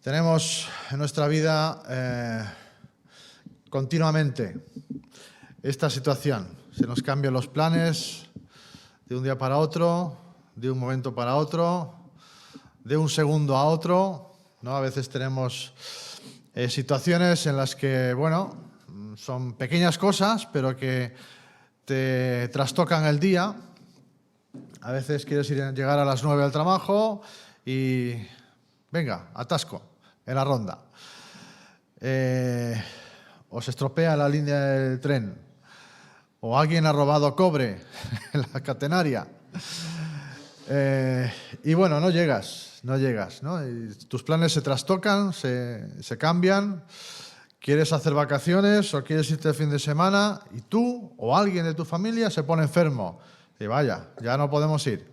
Tenemos en nuestra vida continuamente esta situación. Se nos cambian los planes de un día para otro, de un momento para otro, de un segundo a otro, ¿no? A veces tenemos situaciones en las que, bueno, son pequeñas cosas, pero que te trastocan el día. A veces quieres llegar a las 9 al trabajo y, venga, atasco en la ronda. O se estropea la línea del tren. O alguien ha robado cobre en la catenaria. Y bueno, no llegas, ¿no? Y tus planes se trastocan, se cambian. Quieres hacer vacaciones o quieres irte el fin de semana y tú o alguien de tu familia se pone enfermo. Y vaya, ya no podemos ir.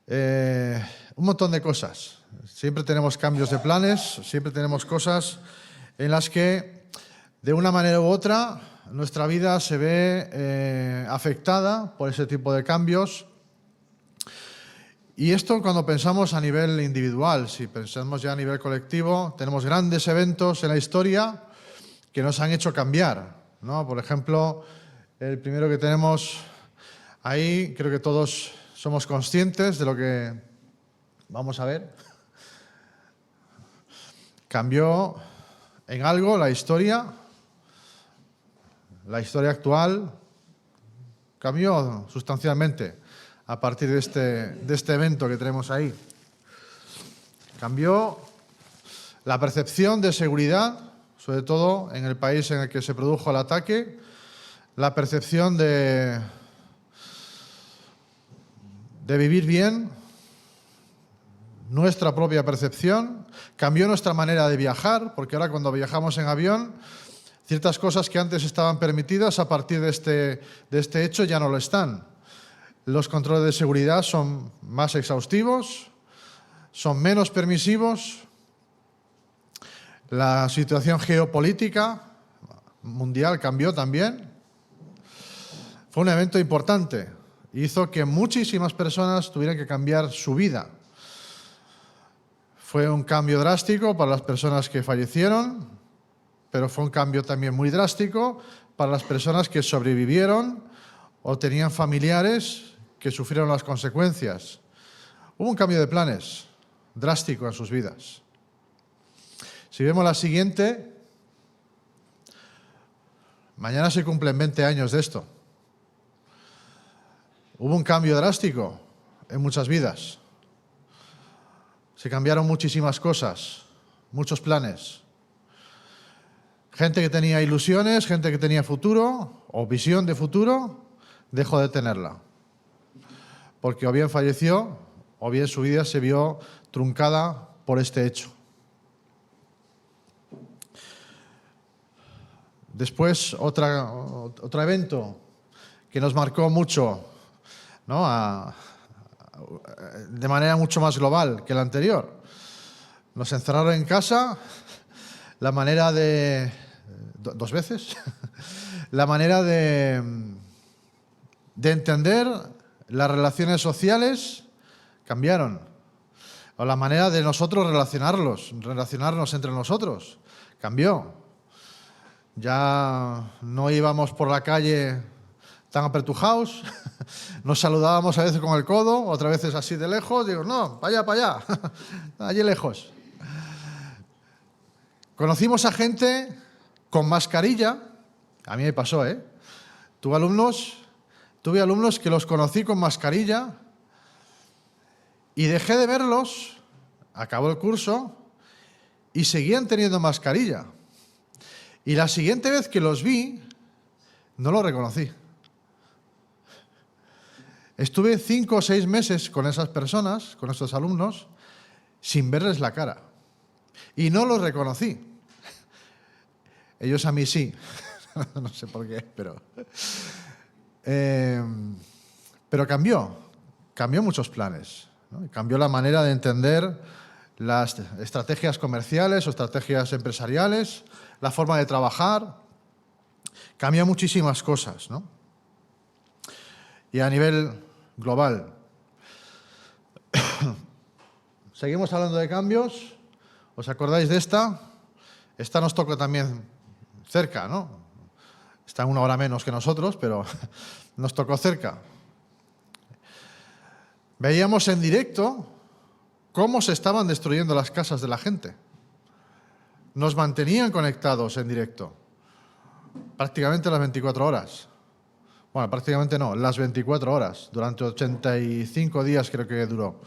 Un montón de cosas. Siempre tenemos cambios de planes, siempre tenemos cosas en las que, de una manera u otra, nuestra vida se ve afectada por ese tipo de cambios. Y esto cuando pensamos a nivel individual. Si pensamos ya a nivel colectivo, tenemos grandes eventos en la historia que nos han hecho cambiar, ¿no? Por ejemplo, el primero que tenemos ahí, creo que todos somos conscientes de lo que vamos a ver. Cambió en algo la historia actual cambió sustancialmente a partir de este evento que tenemos ahí. Cambió la percepción de seguridad, sobre todo en el país en el que se produjo el ataque, la percepción de vivir bien, nuestra propia percepción, cambió nuestra manera de viajar, porque ahora cuando viajamos en avión, ciertas cosas que antes estaban permitidas a partir de este hecho ya no lo están. Los controles de seguridad son más exhaustivos, son menos permisivos. La situación geopolítica mundial cambió también. Fue un evento importante. Hizo que muchísimas personas tuvieran que cambiar su vida. Fue un cambio drástico para las personas que fallecieron, pero fue un cambio también muy drástico para las personas que sobrevivieron o tenían familiares que sufrieron las consecuencias. Hubo un cambio de planes drástico en sus vidas. Si vemos la siguiente, mañana se cumplen 20 años de esto. Hubo un cambio drástico en muchas vidas. Se cambiaron muchísimas cosas, muchos planes. Gente que tenía ilusiones, gente que tenía futuro o visión de futuro, dejó de tenerla. Porque o bien falleció o bien su vida se vio truncada por este hecho. Después, otro evento que nos marcó mucho, ¿no? De manera mucho más global que el anterior. Nos encerraron en casa, la manera de... dos veces, la manera de entender las relaciones sociales cambiaron. O la manera de nosotros relacionarnos entre nosotros cambió. Ya no íbamos por la calle tan apretujados, nos saludábamos a veces con el codo, otras veces así de lejos, digo, no, para allá, allí lejos. Conocimos a gente con mascarilla, a mí me pasó, Tuve alumnos que los conocí con mascarilla y dejé de verlos, acabó el curso, y seguían teniendo mascarilla. Y la siguiente vez que los vi, no los reconocí. Estuve 5 o 6 meses con esas personas, con estos alumnos, sin verles la cara. Y no los reconocí. Ellos a mí sí. No sé por qué, pero cambió muchos planes, ¿no? Cambió la manera de entender las estrategias comerciales o estrategias empresariales, la forma de trabajar. Cambió muchísimas cosas, ¿no? Y a nivel global. Seguimos hablando de cambios. ¿Os acordáis de esta? Esta nos toca también cerca, ¿no? Está 1 hora menos que nosotros, pero nos tocó cerca. Veíamos en directo cómo se estaban destruyendo las casas de la gente. Nos mantenían conectados en directo, prácticamente las 24 horas. Bueno, prácticamente no, las 24 horas, durante 85 días creo que duró.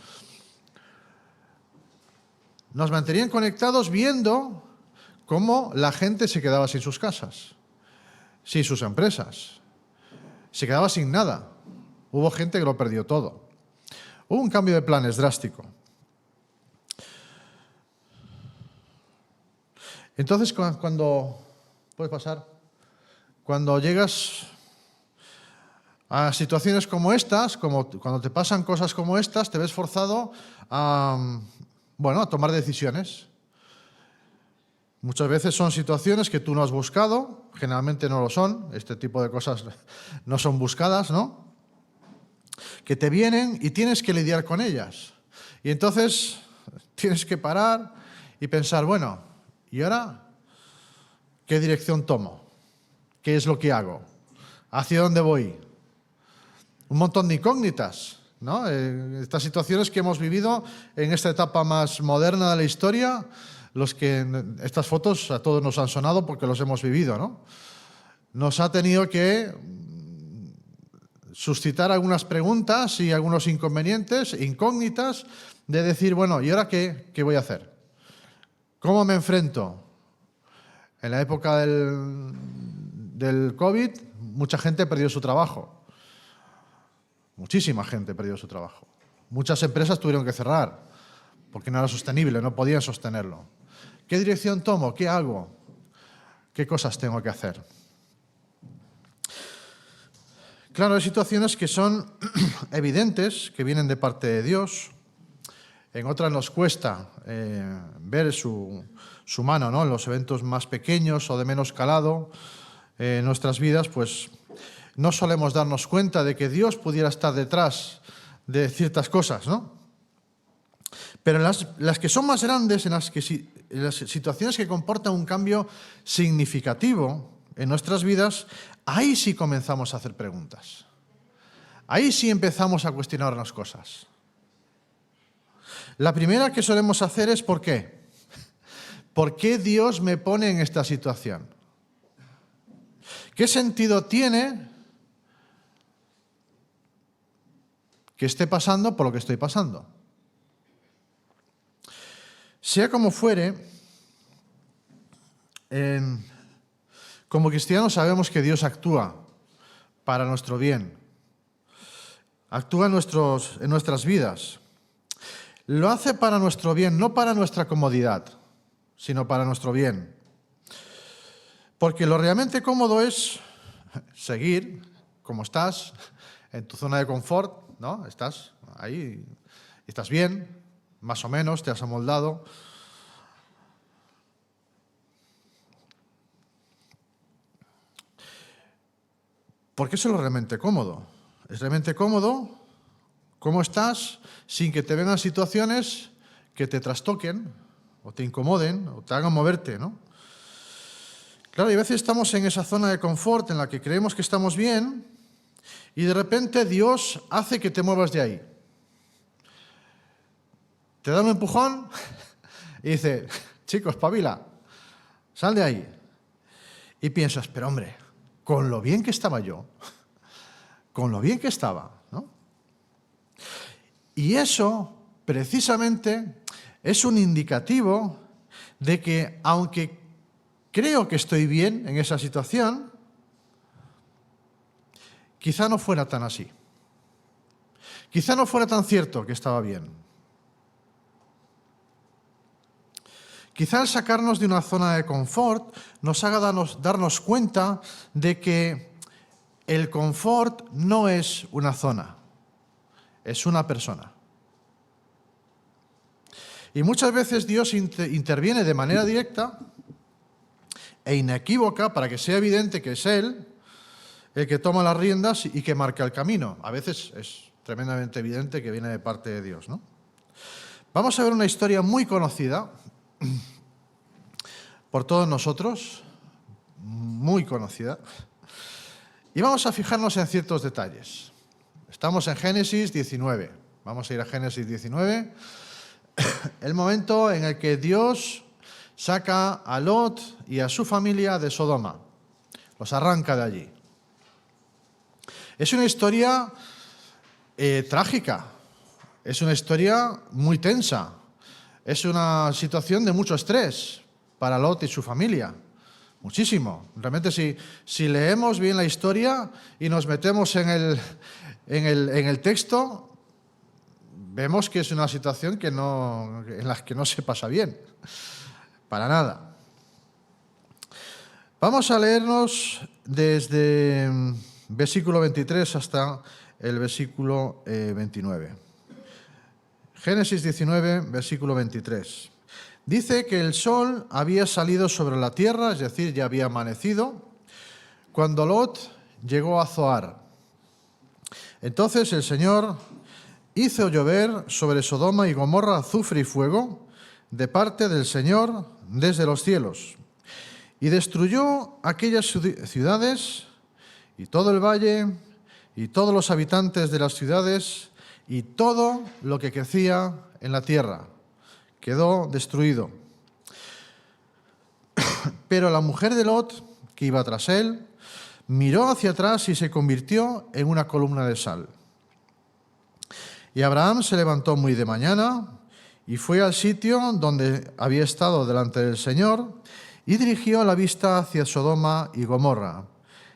Nos mantenían conectados viendo cómo la gente se quedaba sin sus casas, sin sus empresas, se quedaba sin nada. Hubo gente que lo perdió todo. Hubo un cambio de planes drástico. Entonces, cuando puedes pasar, cuando llegas a situaciones como estas, como cuando te pasan cosas como estas, te ves forzado a tomar decisiones. Muchas veces son situaciones que tú no has buscado, generalmente no lo son, este tipo de cosas no son buscadas, ¿no? Que te vienen y tienes que lidiar con ellas. Y entonces tienes que parar y pensar, bueno, ¿y ahora qué dirección tomo? ¿Qué es lo que hago? ¿Hacia dónde voy? Un montón de incógnitas, ¿no? Estas situaciones que hemos vivido en esta etapa más moderna de la historia, estas fotos a todos nos han sonado porque los hemos vivido, ¿no? Nos ha tenido que suscitar algunas preguntas y algunos inconvenientes, incógnitas, de decir, bueno, ¿y ahora qué voy a hacer? ¿Cómo me enfrento? En la época del COVID, mucha gente perdió su trabajo. Muchísima gente perdió su trabajo. Muchas empresas tuvieron que cerrar porque no era sostenible, no podían sostenerlo. ¿Qué dirección tomo? ¿Qué hago? ¿Qué cosas tengo que hacer? Claro, hay situaciones que son evidentes, que vienen de parte de Dios. En otras nos cuesta ver su mano, ¿no? En los eventos más pequeños o de menos calado en nuestras vidas, pues no solemos darnos cuenta de que Dios pudiera estar detrás de ciertas cosas, ¿no? Pero las que son más grandes, en las situaciones que comportan un cambio significativo en nuestras vidas, ahí sí comenzamos a hacer preguntas. Ahí sí empezamos a cuestionarnos cosas. La primera que solemos hacer es ¿por qué? ¿Por qué Dios me pone en esta situación? ¿Qué sentido tiene que esté pasando por lo que estoy pasando? Sea como fuere, como cristianos sabemos que Dios actúa para nuestro bien. Actúa en nuestras vidas. Lo hace para nuestro bien, no para nuestra comodidad, sino para nuestro bien. Porque lo realmente cómodo es seguir como estás, en tu zona de confort, ¿no? Estás ahí, estás bien, más o menos, te has amoldado. Porque eso es lo realmente cómodo. Es realmente cómodo cómo estás sin que te vengan situaciones que te trastoquen o te incomoden o te hagan moverte, ¿no? Claro, y a veces estamos en esa zona de confort en la que creemos que estamos bien y de repente Dios hace que te muevas de ahí. Te da un empujón y dice, chico, espabila, sal de ahí. Y piensas, pero hombre, con lo bien que estaba yo, con lo bien que estaba, ¿no? Y eso, precisamente, es un indicativo de que, aunque creo que estoy bien en esa situación, quizá no fuera tan así. Quizá no fuera tan cierto que estaba bien. Quizá al sacarnos de una zona de confort nos haga darnos cuenta de que el confort no es una zona, es una persona. Y muchas veces Dios interviene de manera directa e inequívoca para que sea evidente que es Él el que toma las riendas y que marca el camino. A veces es tremendamente evidente que viene de parte de Dios, ¿no? Vamos a ver una historia muy conocida por todos nosotros, muy conocida, y vamos a fijarnos en ciertos detalles. Estamos en Génesis 19. Vamos a ir a Génesis 19, el momento en el que Dios saca a Lot y a su familia de Sodoma. Los arranca de allí. Es una historia trágica, es una historia muy tensa, es una situación de mucho estrés para Lot y su familia, muchísimo. Realmente si leemos bien la historia y nos metemos en el texto, vemos que es una situación en la que no se pasa bien, para nada. Vamos a leernos desde versículo 23 hasta el versículo 29. Génesis 19, versículo 23. Dice que el sol había salido sobre la tierra, es decir, ya había amanecido, cuando Lot llegó a Zoar. Entonces el Señor hizo llover sobre Sodoma y Gomorra azufre y fuego de parte del Señor desde los cielos, y destruyó aquellas ciudades y todo el valle y todos los habitantes de las ciudades y todo lo que crecía en la tierra. Quedó destruido. Pero la mujer de Lot, que iba tras él, miró hacia atrás y se convirtió en una columna de sal. Y Abraham se levantó muy de mañana y fue al sitio donde había estado delante del Señor y dirigió la vista hacia Sodoma y Gomorra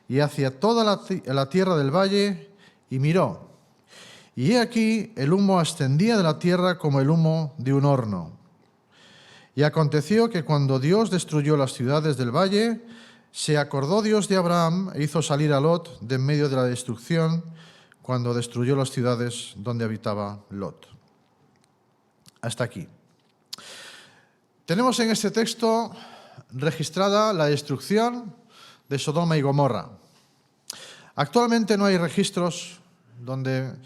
y hacia toda la tierra del valle y miró. Y he aquí el humo ascendía de la tierra como el humo de un horno. Y aconteció que cuando Dios destruyó las ciudades del valle, se acordó Dios de Abraham e hizo salir a Lot de en medio de la destrucción cuando destruyó las ciudades donde habitaba Lot. Hasta aquí. Tenemos en este texto registrada la destrucción de Sodoma y Gomorra. Actualmente no hay registros de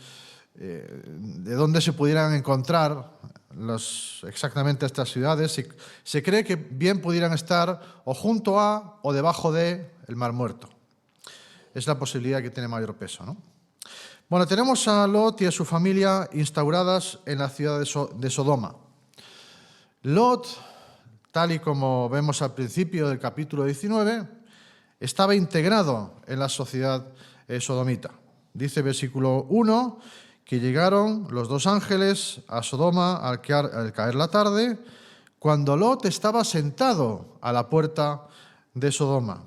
dónde se pudieran encontrar exactamente estas ciudades. Se cree que bien pudieran estar o junto a o debajo de el Mar Muerto. Es la posibilidad que tiene mayor peso, ¿no? Bueno, tenemos a Lot y a su familia instauradas en la ciudad de Sodoma. Lot, tal y como vemos al principio del capítulo 19, estaba integrado en la sociedad sodomita. Dice versículo 1 que llegaron los dos ángeles a Sodoma al caer la tarde, cuando Lot estaba sentado a la puerta de Sodoma.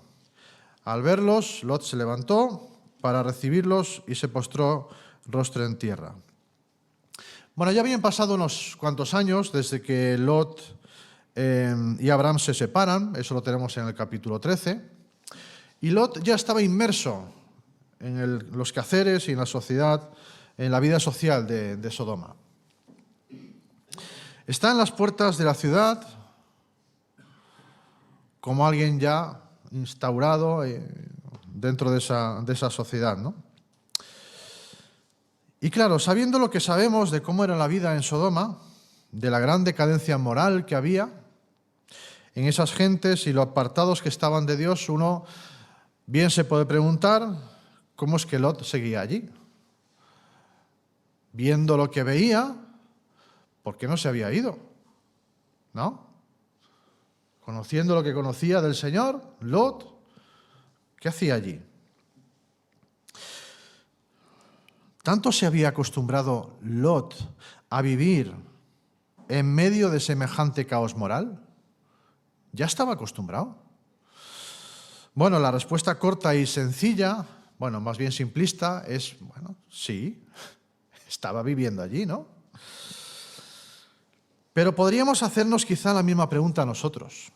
Al verlos, Lot se levantó para recibirlos y se postró rostro en tierra. Bueno, ya habían pasado unos cuantos años desde que Lot y Abraham se separan, eso lo tenemos en el capítulo 13, y Lot ya estaba inmerso en los quehaceres y en la sociedad, en la vida social de Sodoma. Está en las puertas de la ciudad como alguien ya instaurado dentro de esa sociedad, ¿no? Y claro, sabiendo lo que sabemos de cómo era la vida en Sodoma, de la gran decadencia moral que había en esas gentes y los apartados que estaban de Dios, uno bien se puede preguntar cómo es que Lot seguía allí. Viendo lo que veía, ¿por qué no se había ido? ¿No? Conociendo lo que conocía del Señor, Lot, ¿qué hacía allí? Tanto se había acostumbrado Lot a vivir en medio de semejante caos moral. ¿Ya estaba acostumbrado? Bueno, la respuesta corta y sencilla, bueno, más bien simplista, es, bueno, sí, estaba viviendo allí, ¿no? Pero podríamos hacernos quizá la misma pregunta a nosotros.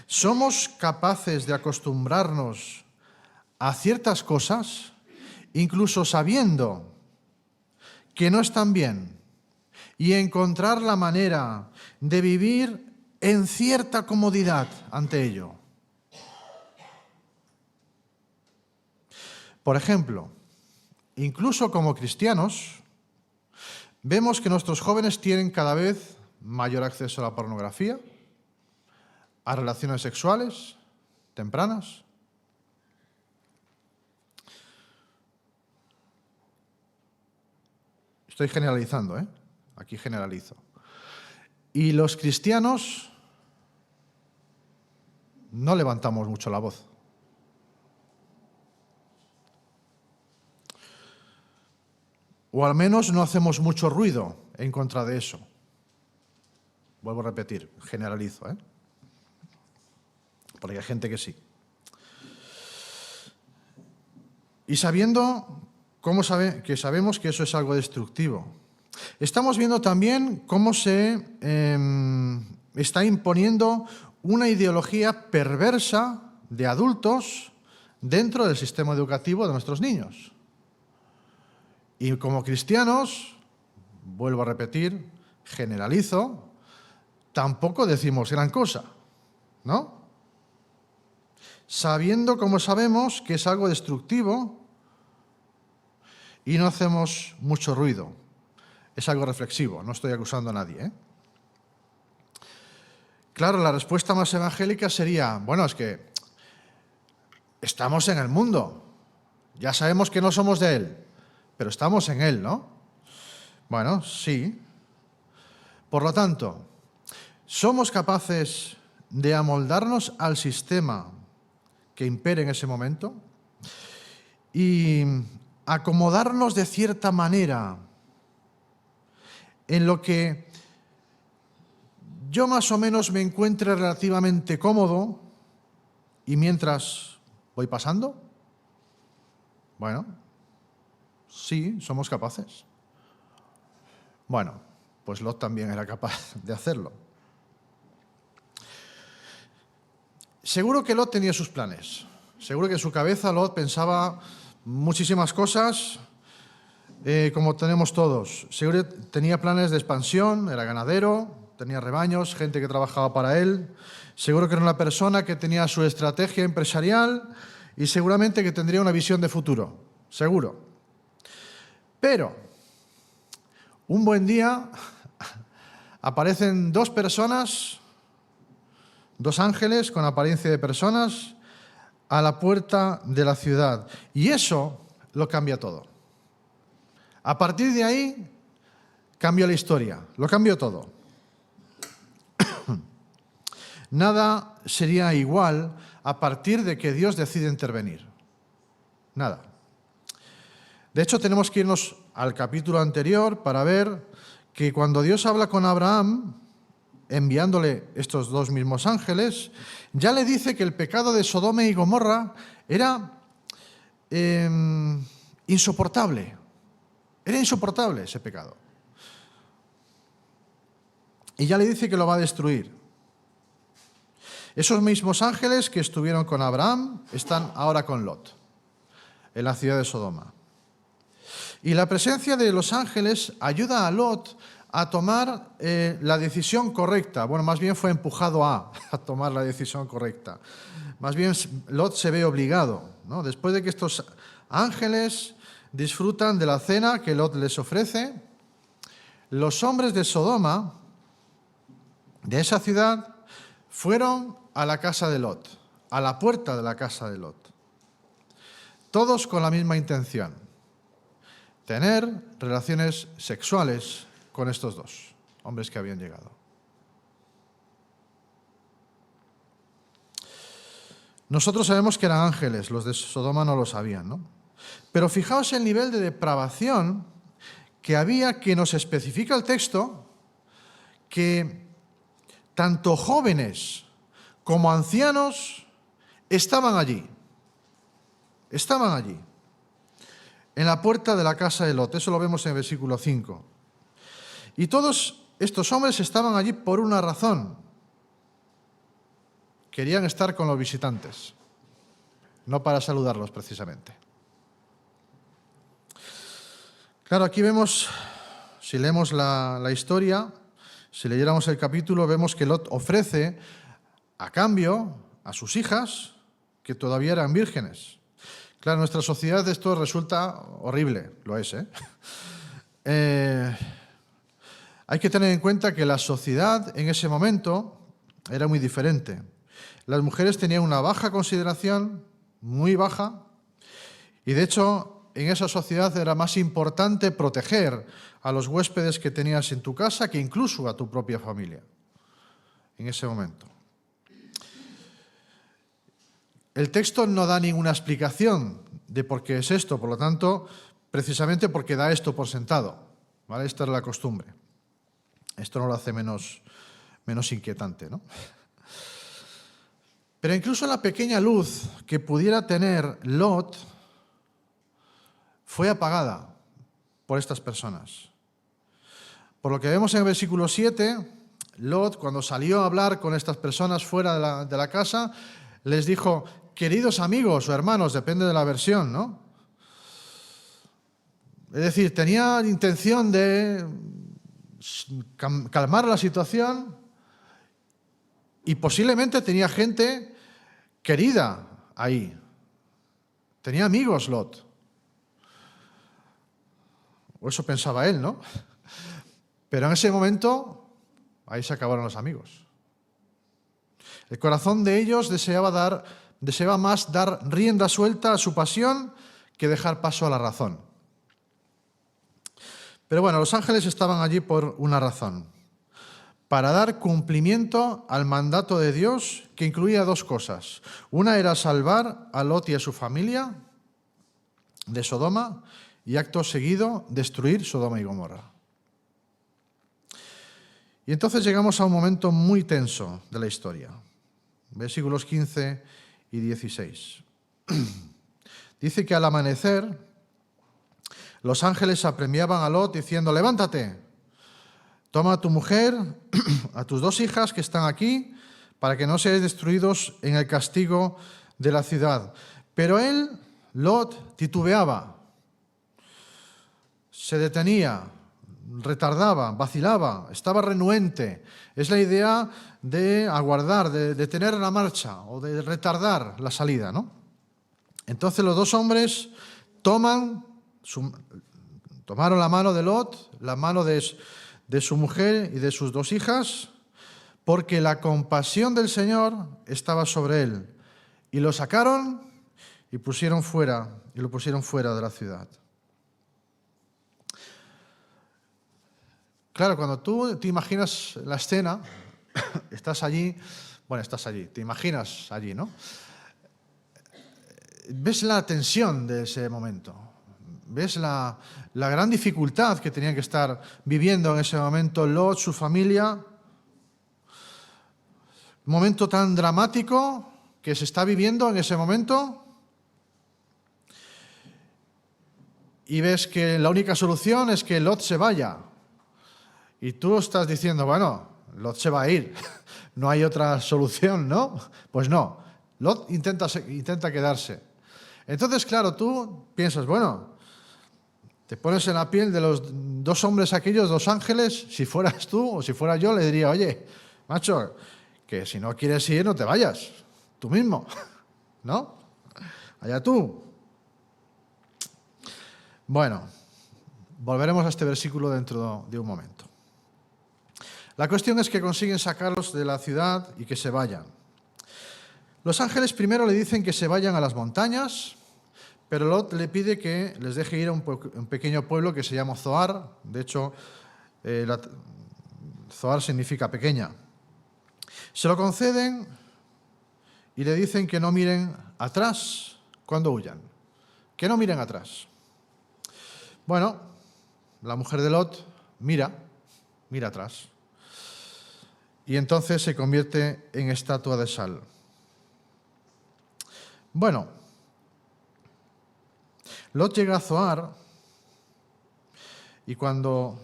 ¿Somos capaces de acostumbrarnos a ciertas cosas, incluso sabiendo que no están bien, y encontrar la manera de vivir en cierta comodidad ante ello? Por ejemplo, incluso como cristianos, Vemos que nuestros jóvenes tienen cada vez mayor acceso a la pornografía, a relaciones sexuales tempranas. Estoy generalizando, ¿eh? Aquí generalizo. Y los cristianos no levantamos mucho la voz. O al menos no hacemos mucho ruido en contra de eso. Vuelvo a repetir, generalizo, ¿eh? Porque hay gente que sí. Y sabiendo que sabemos que eso es algo destructivo. Estamos viendo también cómo se está imponiendo una ideología perversa de adultos dentro del sistema educativo de nuestros niños. Y como cristianos, vuelvo a repetir, generalizo, tampoco decimos gran cosa, ¿no? Sabiendo como sabemos que es algo destructivo y no hacemos mucho ruido. Es algo reflexivo, no estoy acusando a nadie, ¿eh? Claro, la respuesta más evangélica sería, bueno, es que estamos en el mundo, ya sabemos que no somos de él, pero estamos en él, ¿no? Bueno, sí. Por lo tanto, ¿somos capaces de amoldarnos al sistema que impere en ese momento y acomodarnos de cierta manera en lo que yo más o menos me encuentre relativamente cómodo y mientras voy pasando? Bueno, sí, somos capaces. Bueno, pues Lot también era capaz de hacerlo. Seguro que Lot tenía sus planes. Seguro que en su cabeza Lot pensaba muchísimas cosas, como tenemos todos. Seguro que tenía planes de expansión, era ganadero, tenía rebaños, gente que trabajaba para él. Seguro que era una persona que tenía su estrategia empresarial y seguramente que tendría una visión de futuro, seguro. Pero un buen día aparecen dos personas, dos ángeles con apariencia de personas a la puerta de la ciudad. Y eso lo cambia todo. A partir de ahí, cambia la historia, lo cambió todo. Nada sería igual a partir de que Dios decide intervenir. Nada. De hecho, tenemos que irnos al capítulo anterior para ver que cuando Dios habla con Abraham, enviándole estos dos mismos ángeles, ya le dice que el pecado de Sodoma y Gomorra era insoportable. Era insoportable ese pecado. Y ya le dice que lo va a destruir. Esos mismos ángeles que estuvieron con Abraham están ahora con Lot, en la ciudad de Sodoma. Y la presencia de los ángeles ayuda a Lot a tomar la decisión correcta. Bueno, más bien fue empujado a tomar la decisión correcta. Más bien Lot se ve obligado, ¿no? Después de que estos ángeles disfrutan de la cena que Lot les ofrece, los hombres de Sodoma, de esa ciudad, fueron a la casa de Lot, a la puerta de la casa de Lot. Todos con la misma intención: tener relaciones sexuales con estos dos hombres que habían llegado. Nosotros sabemos que eran ángeles, los de Sodoma no lo sabían, ¿no? Pero fijaos el nivel de depravación que había, que nos especifica el texto, que tanto jóvenes como ancianos estaban allí. Estaban allí, en la puerta de la casa de Lot. Eso lo vemos en el versículo 5. Y todos estos hombres estaban allí por una razón. Querían estar con los visitantes, no para saludarlos precisamente. Claro, aquí vemos, si leemos la historia, si leyéramos el capítulo, vemos que Lot ofrece a cambio a sus hijas, que todavía eran vírgenes. Claro, en nuestra sociedad esto resulta horrible, lo es, Hay que tener en cuenta que la sociedad en ese momento era muy diferente. Las mujeres tenían una baja consideración, muy baja, y de hecho en esa sociedad era más importante proteger a los huéspedes que tenías en tu casa que incluso a tu propia familia en ese momento. El texto no da ninguna explicación de por qué es esto, por lo tanto, precisamente porque da esto por sentado, ¿vale? Esta es la costumbre. Esto no lo hace menos inquietante, ¿no? Pero incluso la pequeña luz que pudiera tener Lot fue apagada por estas personas. Por lo que vemos en el versículo 7, Lot, cuando salió a hablar con estas personas fuera de la casa, les dijo: queridos amigos o hermanos, depende de la versión, ¿no? Es decir, tenía intención de calmar la situación y posiblemente tenía gente querida ahí. Tenía amigos Lot. O eso pensaba él, ¿no? Pero en ese momento, ahí se acabaron los amigos. El corazón de ellos deseaba más dar rienda suelta a su pasión que dejar paso a la razón. Pero bueno, los ángeles estaban allí por una razón: para dar cumplimiento al mandato de Dios, que incluía dos cosas. Una era salvar a Lot y a su familia de Sodoma, y acto seguido destruir Sodoma y Gomorra. Y entonces llegamos a un momento muy tenso de la historia. Versículos 15 y 16. Dice que al amanecer los ángeles apremiaban a Lot diciendo: levántate, toma a tu mujer, a tus dos hijas que están aquí, para que no seáis destruidos en el castigo de la ciudad. Pero él, Lot, titubeaba, se detenía, retardaba, vacilaba, estaba renuente. Es la idea de aguardar, de detener la marcha o de retardar la salida, ¿no? Entonces los dos hombres tomaron la mano de Lot, la mano de su mujer y de sus dos hijas, porque la compasión del Señor estaba sobre él. Y lo sacaron y lo pusieron fuera de la ciudad. Claro, cuando tú te imaginas la escena, estás allí, te imaginas allí, ¿no? Ves la tensión de ese momento, ves la gran dificultad que tenían que estar viviendo en ese momento Lot, su familia. Un momento tan dramático que se está viviendo en ese momento. Y ves que la única solución es que Lot se vaya. Y tú estás diciendo, bueno, Lot se va a ir, no hay otra solución, ¿no? Pues no, Lot intenta quedarse. Entonces, claro, tú piensas, bueno, te pones en la piel de los dos hombres aquellos, dos ángeles. Si fueras tú o si fuera yo, le diría: oye, macho, que si no quieres ir, no te vayas, tú mismo, ¿no? Allá tú. Bueno, volveremos a este versículo dentro de un momento. La cuestión es que consiguen sacarlos de la ciudad y que se vayan. Los ángeles primero le dicen que se vayan a las montañas, pero Lot le pide que les deje ir a un pequeño pueblo que se llama Zoar. De hecho, Zoar significa pequeña. Se lo conceden y le dicen que no miren atrás cuando huyan, que no miren atrás. Bueno, la mujer de Lot mira atrás. Y entonces se convierte en estatua de sal. Bueno, Lot llega a Zoar y cuando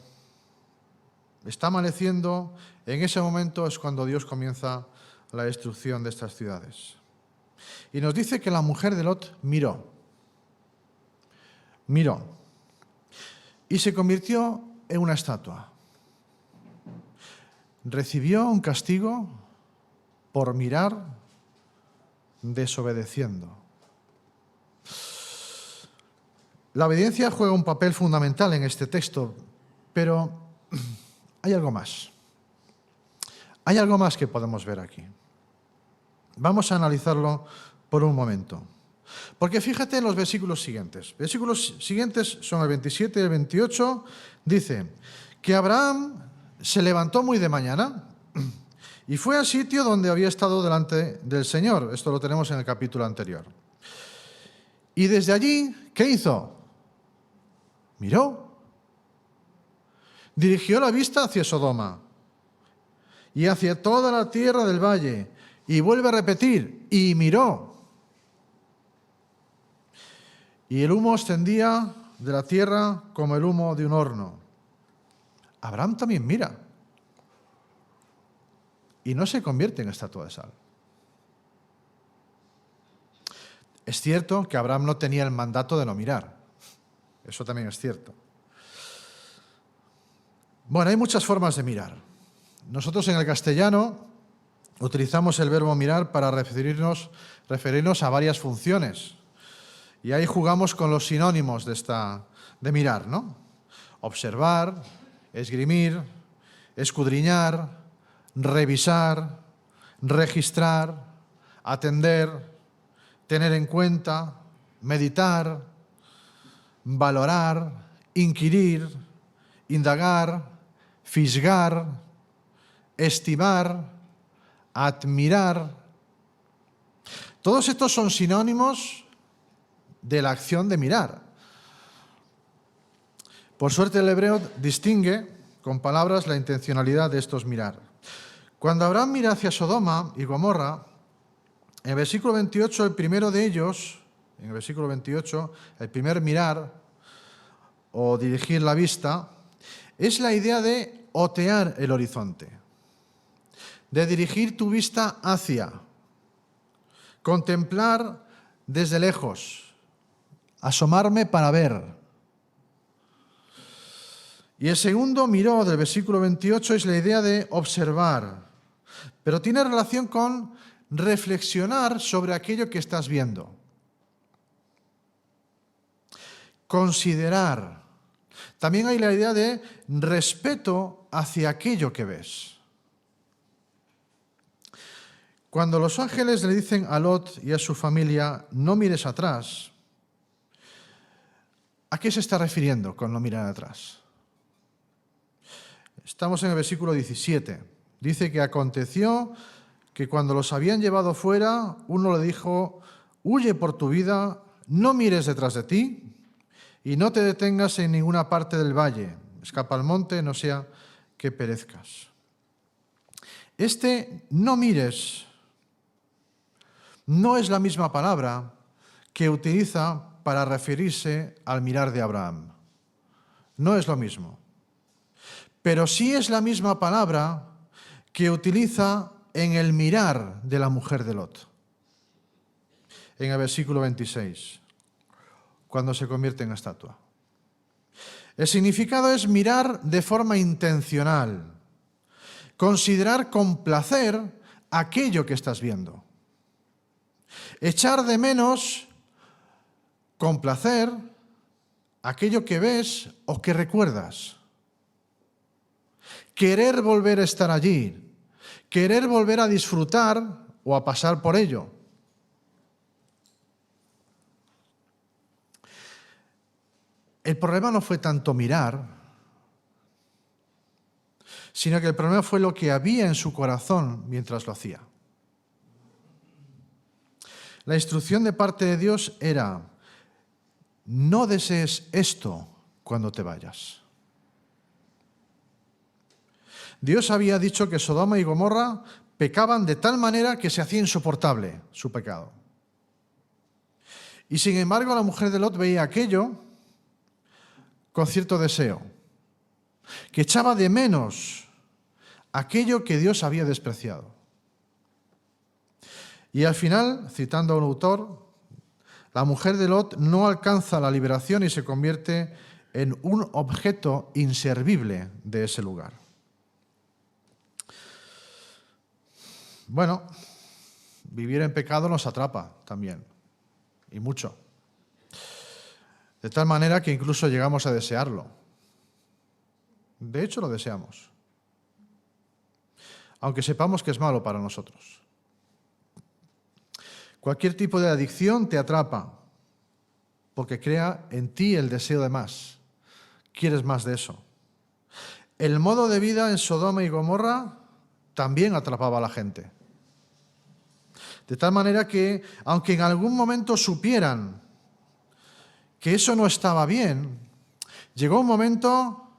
está amaneciendo, en ese momento es cuando Dios comienza la destrucción de estas ciudades. Y nos dice que la mujer de Lot miró y se convirtió en una estatua. Recibió un castigo por mirar desobedeciendo. La obediencia juega un papel fundamental en este texto, pero hay algo más. Hay algo más que podemos ver aquí. Vamos a analizarlo por un momento. Porque fíjate en los versículos siguientes. Versículos siguientes son el 27 y el 28. Dice que Abraham se levantó muy de mañana y fue al sitio donde había estado delante del Señor. Esto lo tenemos en el capítulo anterior. Y desde allí, ¿qué hizo? Miró. Dirigió la vista hacia Sodoma y hacia toda la tierra del valle. Y vuelve a repetir, y miró. Y el humo ascendía de la tierra como el humo de un horno. Abraham también mira. Y no se convierte en estatua de sal. Es cierto que Abraham no tenía el mandato de no mirar. Eso también es cierto. Bueno, hay muchas formas de mirar. Nosotros en el castellano utilizamos el verbo mirar para referirnos a varias funciones. Y ahí jugamos con los sinónimos de mirar, ¿no? Observar, esgrimir, escudriñar, revisar, registrar, atender, tener en cuenta, meditar, valorar, inquirir, indagar, fisgar, estimar, admirar. Todos estos son sinónimos de la acción de mirar. Por suerte el hebreo distingue con palabras la intencionalidad de estos mirar. Cuando Abraham mira hacia Sodoma y Gomorra, en el versículo 28, el primero de ellos, en el versículo 28, el primer mirar o dirigir la vista, es la idea de otear el horizonte, de dirigir tu vista hacia, contemplar desde lejos, asomarme para ver. Y el segundo miró del versículo 28 es la idea de observar, pero tiene relación con reflexionar sobre aquello que estás viendo. Considerar. También hay la idea de respeto hacia aquello que ves. Cuando los ángeles le dicen a Lot y a su familia, no mires atrás, ¿a qué se está refiriendo con no mirar atrás? Estamos en el versículo 17. Dice que aconteció que cuando los habían llevado fuera, uno le dijo, huye por tu vida, no mires detrás de ti y no te detengas en ninguna parte del valle. Escapa al monte, no sea que perezcas. Este no mires no es la misma palabra que utiliza para referirse al mirar de Abraham. No es lo mismo. Pero sí es la misma palabra que utiliza en el mirar de la mujer de Lot. En el versículo 26, cuando se convierte en estatua. El significado es mirar de forma intencional, considerar con placer aquello que estás viendo. Echar de menos con placer aquello que ves o que recuerdas. Querer volver a estar allí, querer volver a disfrutar o a pasar por ello. El problema no fue tanto mirar, sino que el problema fue lo que había en su corazón mientras lo hacía. La instrucción de parte de Dios era, no desees esto cuando te vayas. Dios había dicho que Sodoma y Gomorra pecaban de tal manera que se hacía insoportable su pecado. Y sin embargo la mujer de Lot veía aquello con cierto deseo, que echaba de menos aquello que Dios había despreciado. Y al final, citando a un autor, la mujer de Lot no alcanza la liberación y se convierte en un objeto inservible de ese lugar. Bueno, vivir en pecado nos atrapa también, y mucho. De tal manera que incluso llegamos a desearlo. De hecho, lo deseamos. aunque sepamos que es malo para nosotros. Cualquier tipo de adicción te atrapa, porque crea en ti el deseo de más. Quieres más de eso. El modo de vida en Sodoma y Gomorra también atrapaba a la gente. De tal manera que, aunque en algún momento supieran que eso no estaba bien, llegó un momento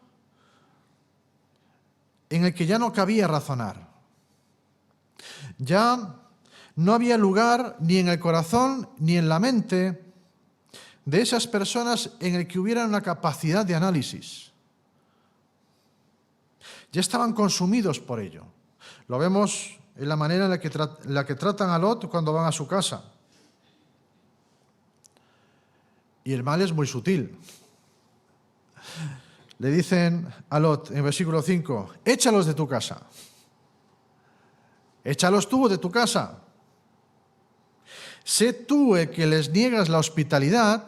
en el que ya no cabía razonar. Ya no había lugar ni en el corazón ni en la mente de esas personas en el que hubiera una capacidad de análisis. Ya estaban consumidos por ello. Lo vemos en la manera en la que tratan a Lot cuando van a su casa. Y el mal es muy sutil. Le dicen a Lot en versículo 5, échalos de tu casa. Échalos tú de tu casa. Sé tú el que les niegas la hospitalidad.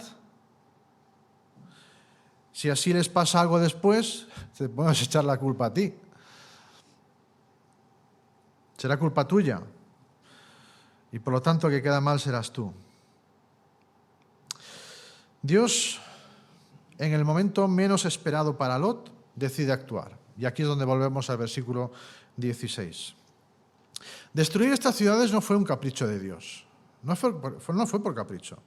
Si así les pasa algo después, te podemos echar la culpa a ti. Será culpa tuya. Y por lo tanto, el que queda mal serás tú. Dios, en el momento menos esperado para Lot, decide actuar. Y aquí es donde volvemos al versículo 16. Destruir estas ciudades no fue un capricho de Dios. No fue por capricho.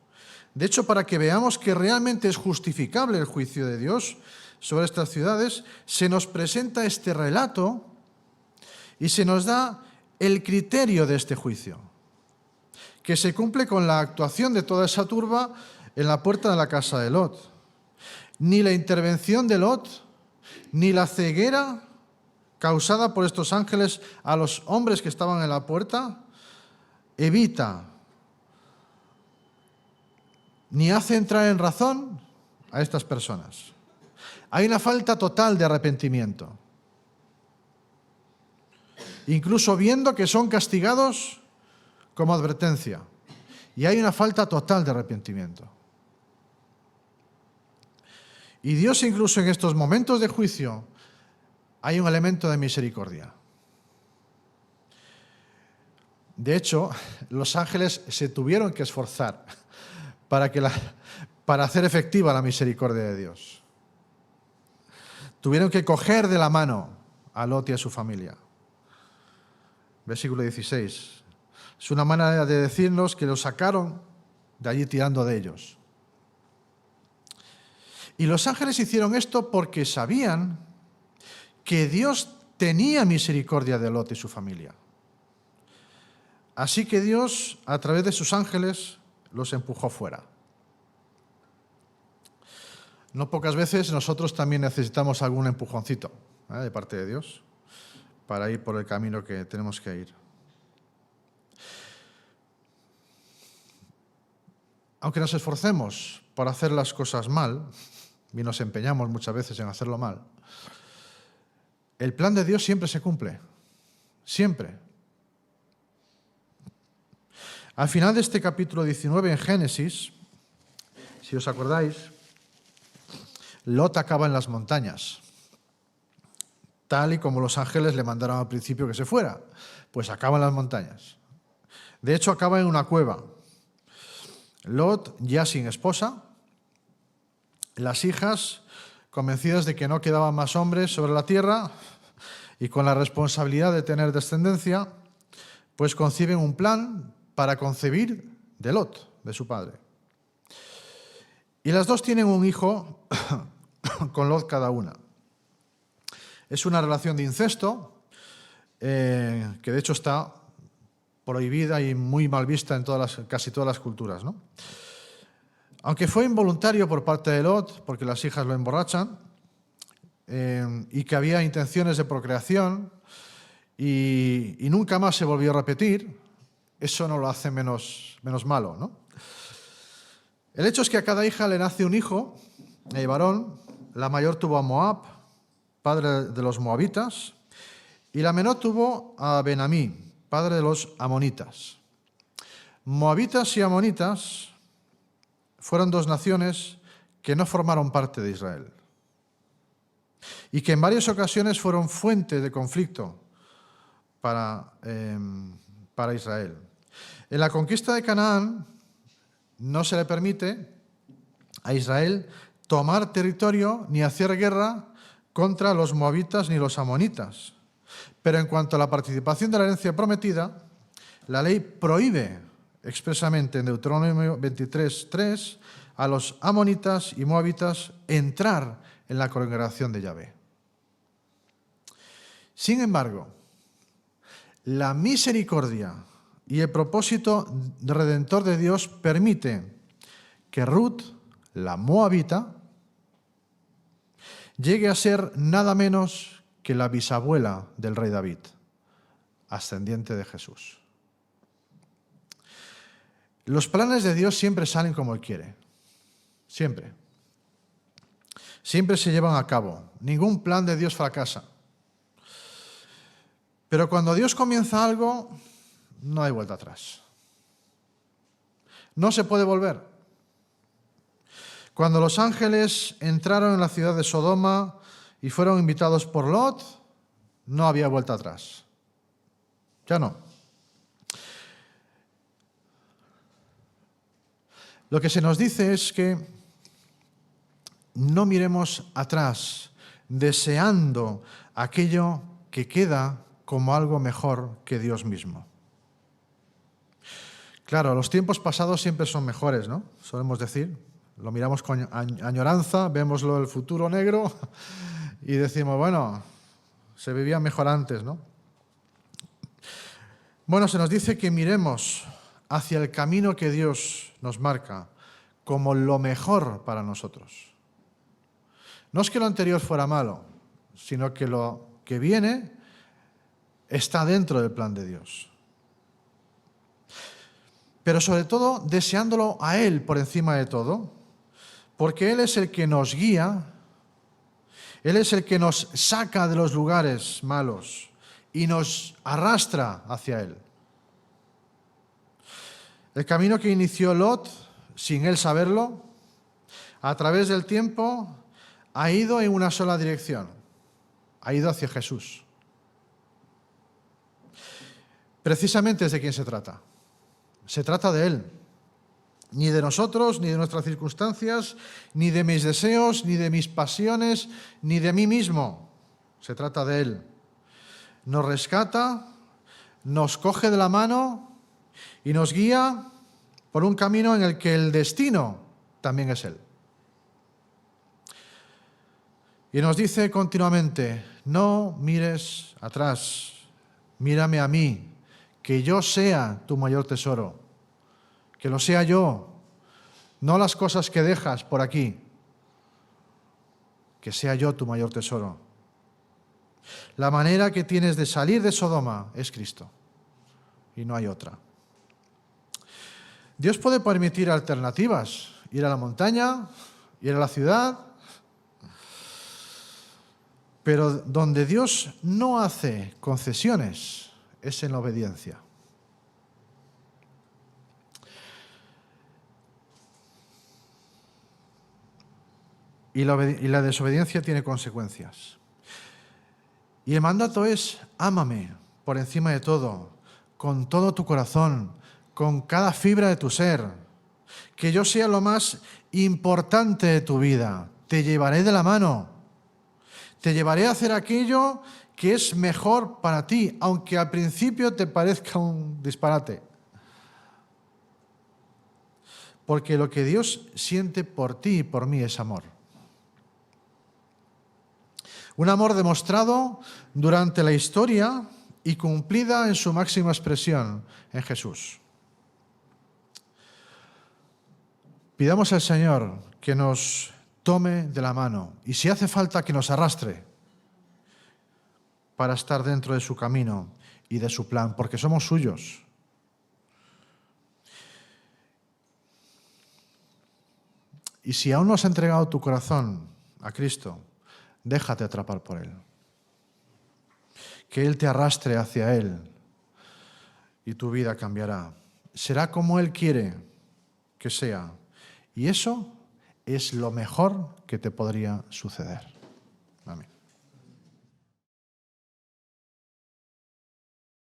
De hecho, para que veamos que realmente es justificable el juicio de Dios sobre estas ciudades, se nos presenta este relato y se nos da el criterio de este juicio, que se cumple con la actuación de toda esa turba en la puerta de la casa de Lot. Ni la intervención de Lot, ni la ceguera causada por estos ángeles a los hombres que estaban en la puerta, evita ni hace entrar en razón a estas personas. Hay una falta total de arrepentimiento. Incluso viendo que son castigados como advertencia. Y hay una falta total de arrepentimiento. Y Dios, incluso en estos momentos de juicio, hay un elemento de misericordia. De hecho, los ángeles se tuvieron que esforzar para hacer efectiva la misericordia de Dios. Tuvieron que coger de la mano a Lot y a su familia. Versículo 16. Es una manera de decirnos que los sacaron de allí tirando de ellos. Y los ángeles hicieron esto porque sabían que Dios tenía misericordia de Lot y su familia. Así que Dios, a través de sus ángeles, los empujó fuera. No pocas veces nosotros también necesitamos algún empujoncito de parte de Dios para ir por el camino que tenemos que ir. Aunque nos esforcemos por hacer las cosas mal, y nos empeñamos muchas veces en hacerlo mal, el plan de Dios siempre se cumple. Siempre. Al final de este capítulo 19 en Génesis, si os acordáis, Lot acaba en las montañas, tal y como los ángeles le mandaron al principio que se fuera, pues acaba en las montañas. De hecho, acaba en una cueva. Lot ya sin esposa, las hijas convencidas de que no quedaban más hombres sobre la tierra y con la responsabilidad de tener descendencia, pues conciben un plan para concebir de Lot, de su padre. Y las dos tienen un hijo con Lot cada una. Es una relación de incesto que de hecho está prohibida y muy mal vista en casi todas las culturas, ¿no? Aunque fue involuntario por parte de Lot, porque las hijas lo emborrachan, y que había intenciones de procreación y nunca más se volvió a repetir, eso no lo hace menos malo, ¿no? El hecho es que a cada hija le nace un hijo, varón. La mayor tuvo a Moab, padre de los moabitas, y la menor tuvo a Ben-Amí, padre de los amonitas. Moabitas y amonitas fueron dos naciones que no formaron parte de Israel y que en varias ocasiones fueron fuente de conflicto para Israel. En la conquista de Canaán no se le permite a Israel tomar territorio ni hacer guerra contra los moabitas ni los amonitas. Pero en cuanto a la participación de la herencia prometida, la ley prohíbe expresamente en Deuteronomio 23:3 a los amonitas y moabitas entrar en la congregación de Yahvé. Sin embargo, la misericordia y el propósito redentor de Dios permite que Ruth, la moabita, llegue a ser nada menos que la bisabuela del rey David, ascendiente de Jesús. Los planes de Dios siempre salen como Él quiere, siempre. Siempre se llevan a cabo, ningún plan de Dios fracasa. Pero cuando Dios comienza algo, no hay vuelta atrás. No se puede volver. Cuando los ángeles entraron en la ciudad de Sodoma y fueron invitados por Lot, no había vuelta atrás. Ya no. Lo que se nos dice es que no miremos atrás, deseando aquello que queda como algo mejor que Dios mismo. Claro, los tiempos pasados siempre son mejores, ¿no? Solemos decir. Lo miramos con añoranza, vemos el futuro negro y decimos, bueno, se vivía mejor antes, ¿no? Bueno, se nos dice que miremos hacia el camino que Dios nos marca como lo mejor para nosotros. No es que lo anterior fuera malo, sino que lo que viene está dentro del plan de Dios. Pero sobre todo, deseándolo a Él por encima de todo, porque Él es el que nos guía, Él es el que nos saca de los lugares malos y nos arrastra hacia Él. El camino que inició Lot, sin él saberlo, a través del tiempo, ha ido en una sola dirección, ha ido hacia Jesús. Precisamente es de quién se trata. Se trata de Él. Ni de nosotros, ni de nuestras circunstancias, ni de mis deseos, ni de mis pasiones, ni de mí mismo. Se trata de Él. Nos rescata, nos coge de la mano y nos guía por un camino en el que el destino también es Él. Y nos dice continuamente, no mires atrás, mírame a mí, que yo sea tu mayor tesoro, que lo sea yo, no las cosas que dejas por aquí, que sea yo tu mayor tesoro. La manera que tienes de salir de Sodoma es Cristo, y no hay otra. Dios puede permitir alternativas, ir a la montaña, ir a la ciudad, pero donde Dios no hace concesiones es en la obediencia. Y la desobediencia tiene consecuencias. Y el mandato es, ámame por encima de todo, con todo tu corazón, con cada fibra de tu ser, que yo sea lo más importante de tu vida. Te llevaré de la mano, te llevaré a hacer aquello que es mejor para ti, aunque al principio te parezca un disparate. Porque lo que Dios siente por ti y por mí es amor. Un amor demostrado durante la historia y cumplida en su máxima expresión en Jesús. Pidamos al Señor que nos tome de la mano y si hace falta que nos arrastre para estar dentro de su camino y de su plan, porque somos suyos. Y si aún no has entregado tu corazón a Cristo, déjate atrapar por Él. Que Él te arrastre hacia Él y tu vida cambiará. Será como Él quiere que sea. Y eso es lo mejor que te podría suceder.